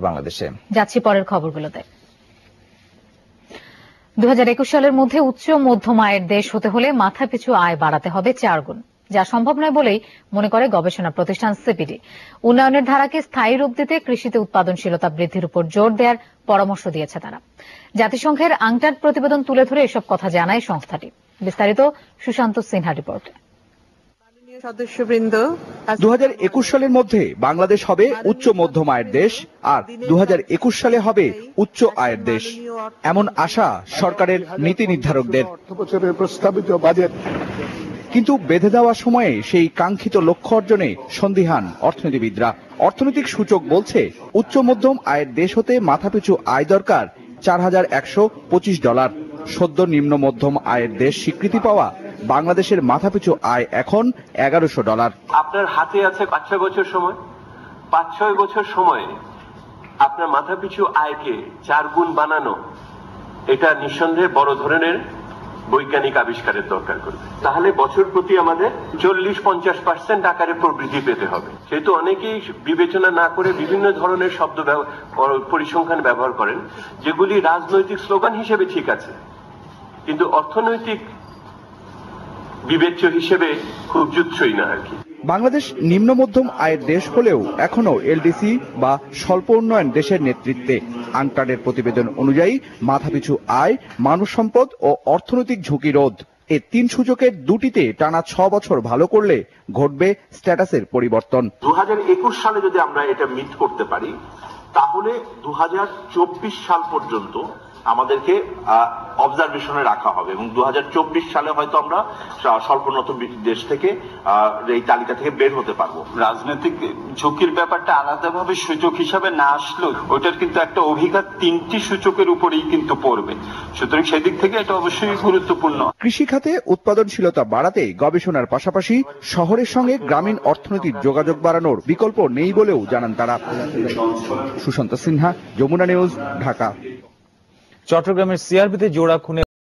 বাংলাদেশে যাচ্ছি পরের খবরগুলোতে। 2021 সালের মধ্যে উচ্চ মধ্যম আয়ের দেশ হতে হলে মাথাপিছু আয় বাড়াতে হবে 4 গুণ, যা সম্ভব নয় বলেই মনে করে গবেষণা প্রতিষ্ঠান সিপিডি। উন্নয়নের ধারাকে স্থায়ী রূপ দিতে কৃষিতে উৎপাদনশীলতা বৃদ্ধির উপর জোর দেওয়ার পরামর্শ দিয়েছে তারা। জাতিসংঘের আংটাড প্রতিবেদন তুলে ধরে এসব কথা জানায় সংস্থাটি। বিস্তারিত সুশান্ত সিনহা রিপোর্টে। 2021 সালের মধ্যে বাংলাদেশ হবে উচ্চ মধ্যম আয়ের দেশ, আর 2021 সালে হবে উচ্চ আয়ের দেশ, এমন আশা সরকারের নীতি নির্ধারকদের। কিন্তু বেঁধে দেওয়া সময়ে সেই কাঙ্ক্ষিত লক্ষ্য অর্জনে সন্দিহান অর্থনীতিবিদরা। অর্থনৈতিক সূচক বলছে উচ্চ মধ্যম আয়ের দেশ হতে মাথাপিছু আয় দরকার $4,125। সদ্য নিম্ন মধ্যম আয়ের দেশ স্বীকৃতি পাওয়া বাংলাদেশের মাথাপিছু আয় এখন $1,100। আপনার হাতে আছে 5-6 বছর সময়। 5-6 বছর সময়ে আপনার মাথাপিছু আয়কে 4 গুণ বানানো, এটা নিঃসন্দেহে বড় ধরনের বৈজ্ঞানিক আবিষ্কারের দরকার করবে। তাহলে বছর প্রতি আমাদের 40-50% আকারে প্রবৃদ্ধি পেতে হবে। যেহেতু অনেকেই বিবেচনা না করে বিভিন্ন ধরনের শব্দ পরিসংখ্যান ব্যবহার করেন, যেগুলি রাজনৈতিক স্লোগান হিসেবে ঠিক আছে, কিন্তু অর্থনৈতিক বিবেচ্য হিসেবে খুব যুৎসই না আর কি। বাংলাদেশ নিম্ন মধ্যম আয়ের দেশ হলেও এখনো এলডিসি বা স্বল্প উন্নয়ন দেশের নেতৃত্বে। আংটাডের প্রতিবেদন অনুযায়ী মাথাপিছু আয়, মানব সম্পদ ও অর্থনৈতিক ঝুঁকি রোধ, এই 3 সূচকের দুটিতে টানা 6 বছর ভালো করলে ঘটবে স্ট্যাটাসের পরিবর্তন। 2021 সালে যদি আমরা এটা মিট করতে পারি, তাহলে 2024 সাল পর্যন্ত আমাদেরকে অবজারভেশনে রাখা হবে এবং 2024 সালে হয়তো আমরা স্বল্পোন্নত দেশ থেকে এই তালিকা থেকে বের হতে পারবো। রাজনৈতিক ঝুঁকির ব্যাপারটা আলাদাভাবে সূচক হিসাবে না আসলেও ওটার কিন্তু একটা অভিঘাত 3টি সূচকের উপরেই কিন্তু পড়বে, সুতরাং সেদিক থেকে এটা অবশ্যই গুরুত্বপূর্ণ। কৃষি খাতে উৎপাদনশীলতা বাড়াতে গবেষণার পাশাপাশি শহরের সঙ্গে গ্রামীণ অর্থনীতির যোগাযোগ বাড়ানোর বিকল্প নেই বলেও জানান তারা। সুশান্ত সিনহা, যমুনা নিউজ, ঢাকা। চট্টগ্রামের সিআরবিতে জোড়া খুনে